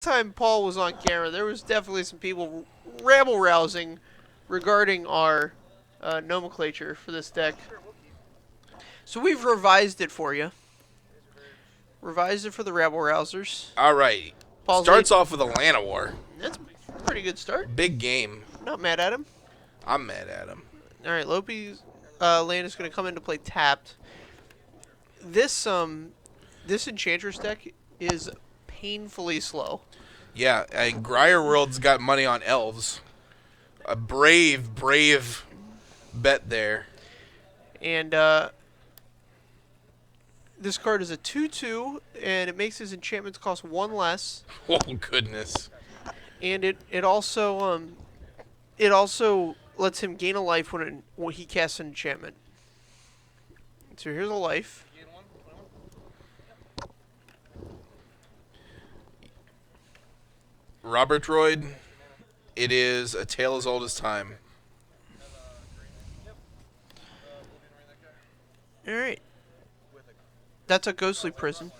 Time Paul was on camera, there was definitely some people rabble rousing regarding our nomenclature for this deck. So we've revised it for you. Revised it for the rabble rousers. All right. Paul's Starts off with Atlanta War. That's a pretty good start. Big game. Not mad at him. I'm mad at him. All right, Lopey's land is going to come into play tapped. This Enchantress deck is painfully slow. Yeah, and Greyer World's got money on Elves. A brave bet there. And this card is a 2/2, and it makes his enchantments cost 1 less. Oh goodness. And it also lets him gain a life when he casts an enchantment. So here's a life. Robert Droid, it is a tale as old as time. All right. That's a ghostly prison.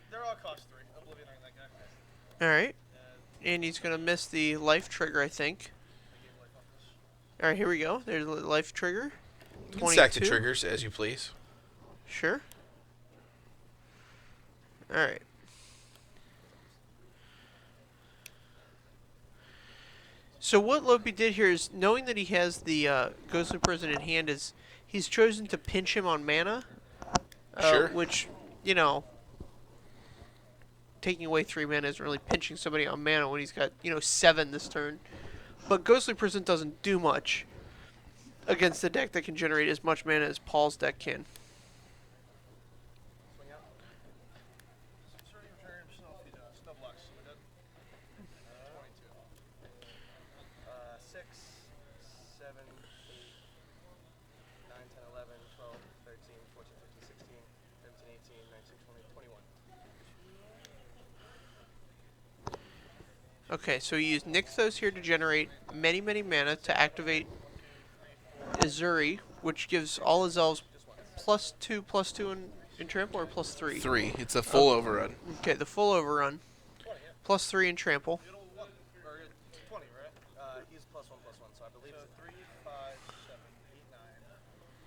They're all cost 3. Oblivion that guy. All right. And he's going to miss the life trigger, I think. All right, here we go. There's the life trigger. You can stack the triggers as you please. Sure. All right. So what Lopey did here is, knowing that he has the Ghostly Prison in hand, is he's chosen to pinch him on mana. Sure. Which, you know, taking away 3 mana isn't really pinching somebody on mana when he's got, 7 this turn. But Ghostly Prison doesn't do much against a deck that can generate as much mana as Paul's deck can. Okay, so you use Nykthos here to generate many mana to activate Azuri, which gives all his elves +2/+2 in trample, or +3? 3. It's a full overrun. Okay, the full overrun. +3 in trample. 20, right? He's +1/+1, so I believe it's 3, 5, 7, 8, 9,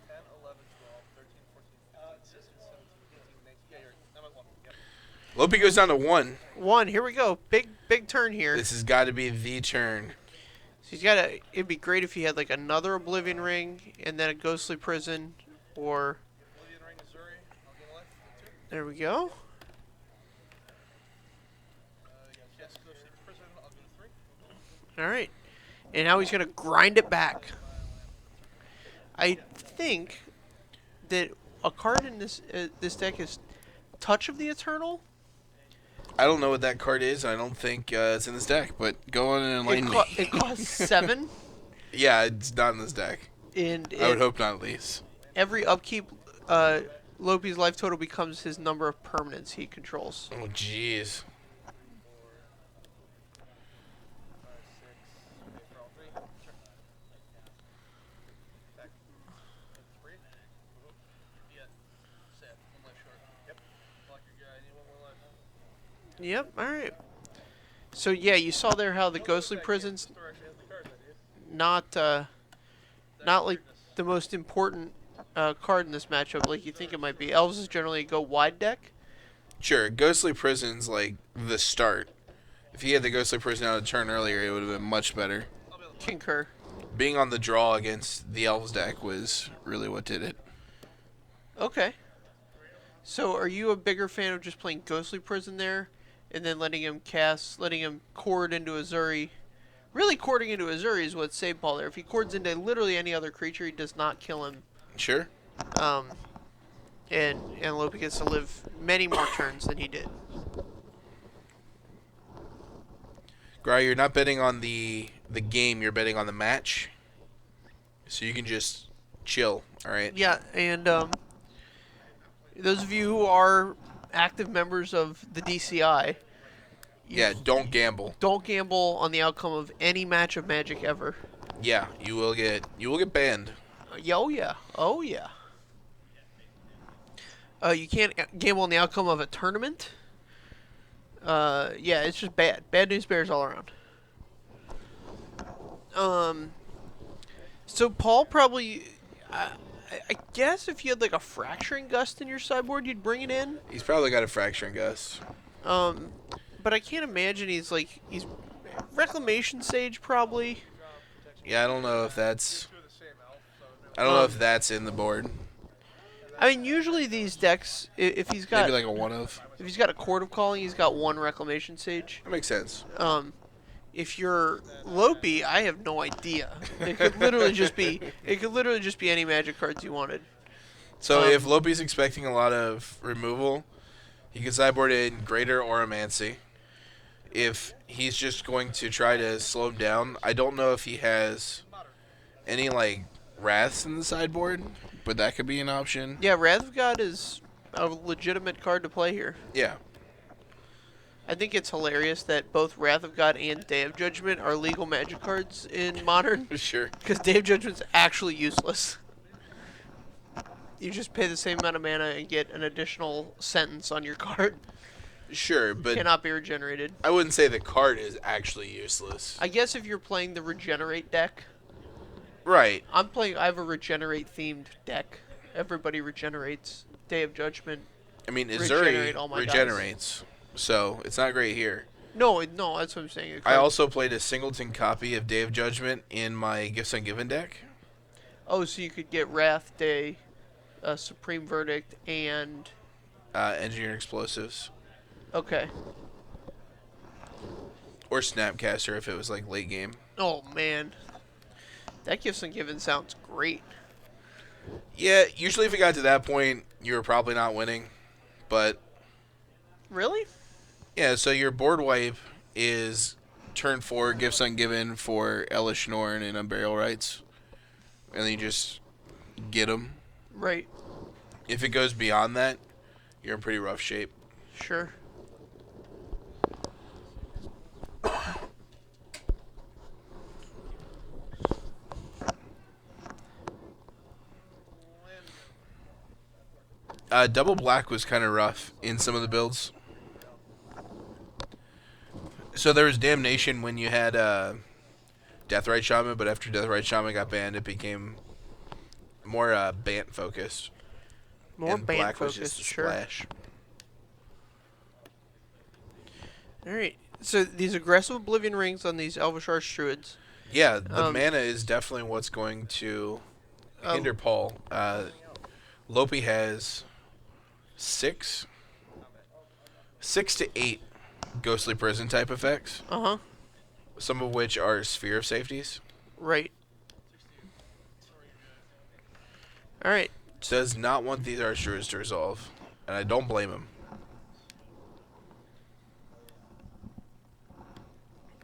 10, 11, 12, 13, 14, 15, 16, 17, 18, 19. Yeah, you're right. I'm at 1. Yep. Lopey goes down to 1. 1, here we go. Big turn here. This has got to be the turn. So he's got a. It'd be great if he had like another Oblivion Ring and then a Ghostly Prison, or. Oblivion Ring, Azuri. I'll get a life. 2. There we go. Yes, Ghostly Prison. I'll go to 3. All right, and now he's gonna grind it back. I think that a card in this deck is Touch of the Eternal. I don't know what that card is. I don't think it's in this deck, but go on and enlighten me. It costs 7. Yeah, it's not in this deck. And I would hope not, at least. Every upkeep, Lopey's life total becomes his number of permanents he controls. Oh, jeez. Yep, alright. So yeah, you saw there how the Ghostly Prison's not like the most important card in this matchup like you think it might be. Elves is generally a go wide deck. Sure, Ghostly Prison's like the start. If he had the Ghostly Prison out a turn earlier, it would have been much better. Concur. Being on the draw against the Elves deck was really what did it. Okay. So are you a bigger fan of just playing Ghostly Prison there, and then letting him chord into Azuri? Really, chording into Azuri is what saved Paul there. If he chords into literally any other creature, he does not kill him. Sure. And Lopey gets to live many more turns than he did. Gry, you're not betting on the game, you're betting on the match. So you can just chill, alright? Yeah, and those of you who are active members of the DCI, yeah, don't gamble. Don't gamble on the outcome of any match of Magic ever. Yeah, you will get banned. Oh yeah. Oh yeah. You can't gamble on the outcome of a tournament. Yeah, it's just bad. Bad news bears all around. So Paul probably, I guess if you had like a fracturing gust in your sideboard, you'd bring it in. He's probably got a fracturing gust. But I can't imagine he's reclamation sage probably. Yeah, I don't know if that's. I don't know if that's in the board. I mean, usually these decks, if he's got Maybe like a one of. if he's got a Court of Calling, he's got one reclamation sage. That makes sense. If you're Lopey, I have no idea. It could literally just be any magic cards you wanted. So if Lopey's expecting a lot of removal, he can sideboard in Greater Oromancy. If he's just going to try to slow him down, I don't know if he has any like Wraths in the sideboard, but that could be an option. Yeah, Wrath of God is a legitimate card to play here. Yeah. I think it's hilarious that both Wrath of God and Day of Judgment are legal magic cards in Modern. Sure. Because Day of Judgment's actually useless. You just pay the same amount of mana and get an additional sentence on your card. Sure, but Cannot be regenerated. I wouldn't say the card is actually useless. I guess if you're playing the Regenerate deck. Right. I have a Regenerate themed deck. Everybody regenerates. Day of Judgment. I mean, Regenerate Azuri all my regenerates, so it's not great here. No, that's what I'm saying. I also played a singleton copy of Day of Judgment in my Gifts Ungiven deck. Oh, so you could get Wrath, Day, Supreme Verdict, and... Engineered Explosives. Okay. Or Snapcaster if it was like late game. Oh, man. That Gifts Ungiven sounds great. Yeah, usually if it got to that point, you were probably not winning. But, Really? yeah, so your board wipe is turn 4, Gifts Ungiven for Elish Norn and Unburial Rights. And then you just get them. Right. If it goes beyond that, you're in pretty rough shape. Sure. Double black was kind of rough in some of the builds. So there was Damnation when you had Deathrite Shaman, but after Deathrite Shaman got banned, it became more Bant focused. More and band black focused, was just a sure. splash. Alright. So these aggressive Oblivion Rings on these Elvish Archdruids. Yeah, the mana is definitely what's going to hinder Paul. Lopey has 6 to 8 Ghostly Prison type effects, Uh-huh. some of which are Sphere of Safeties. Right. Alright. Does not want these Archdruids to resolve, and I don't blame him.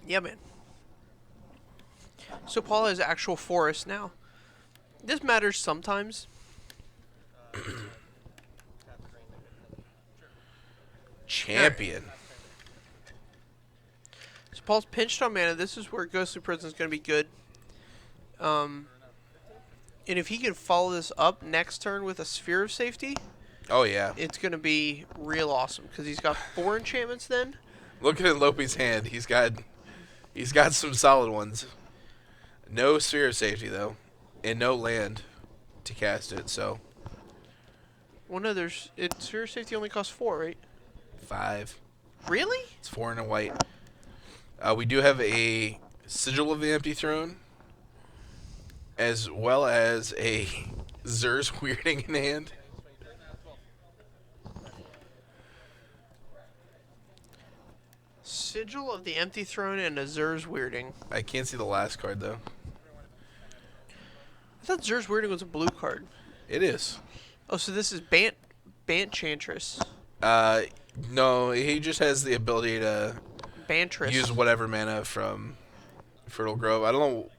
Yeah, man. So Paul has actual forest now. This matters sometimes. Champion. So Paul's pinched on mana. This is where Ghostly Prison is going to be good. And if he can follow this up next turn with a Sphere of Safety, Oh yeah. it's going to be real awesome because he's got 4 enchantments then. Looking at Lopey's hand, he's got some solid ones. No Sphere of Safety though, and no land to cast it. So Well, no, Sphere of Safety only costs 4, right? 5. Really? It's 4 and a white. We do have a Sigil of the Empty Throne, as well as a Zer's Weirding in hand. Sigil of the Empty Throne and Azur's Weirding. I can't see the last card though. I thought Azur's Weirding was a blue card. It is. Oh, so this is Enchantress. No, he just has the ability to Bantress. use whatever mana from Fertile Grove. I don't know,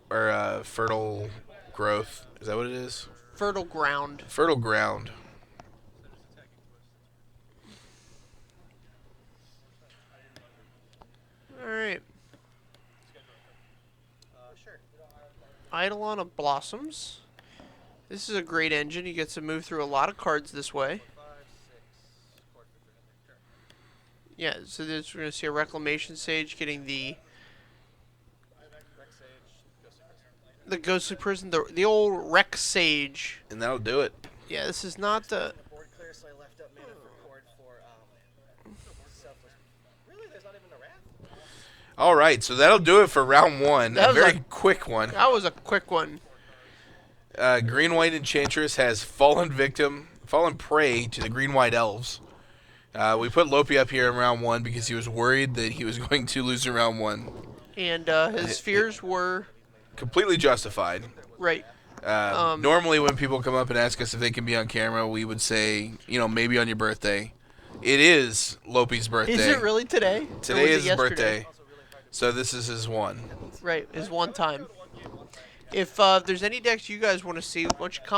or Fertile Growth. Is that what it is? Fertile Ground. Fertile Ground. Alright. Sure. Eidolon of Blossoms. This is a great engine. You get to move through a lot of cards this way. 5, 6, 4, 3. Sure. Yeah, so this, we're going to see a Reclamation Sage getting Rex Sage, Ghostly Prison. the Ghostly Prison, the old Rex Sage. And that'll do it. Yeah, this is not the... The board clear, so I left up mana for Cord for Selfless. Really? There's not even a Wrath? All right, so that'll do it for round one. That A was very a- quick one. That was a quick one. Green-White Enchantress has fallen prey to the Green-White Elves. We put Lopey up here in round one because he was worried that he was going to lose in round one. And his fears were... Completely justified. Right. Normally when people come up and ask us if they can be on camera, we would say, maybe on your birthday. It is Lopey's birthday. Is it really today? Or Today was it is his yesterday? birthday. So this is his one. Right, is one time. If there's any decks you guys want to see, why don't you comment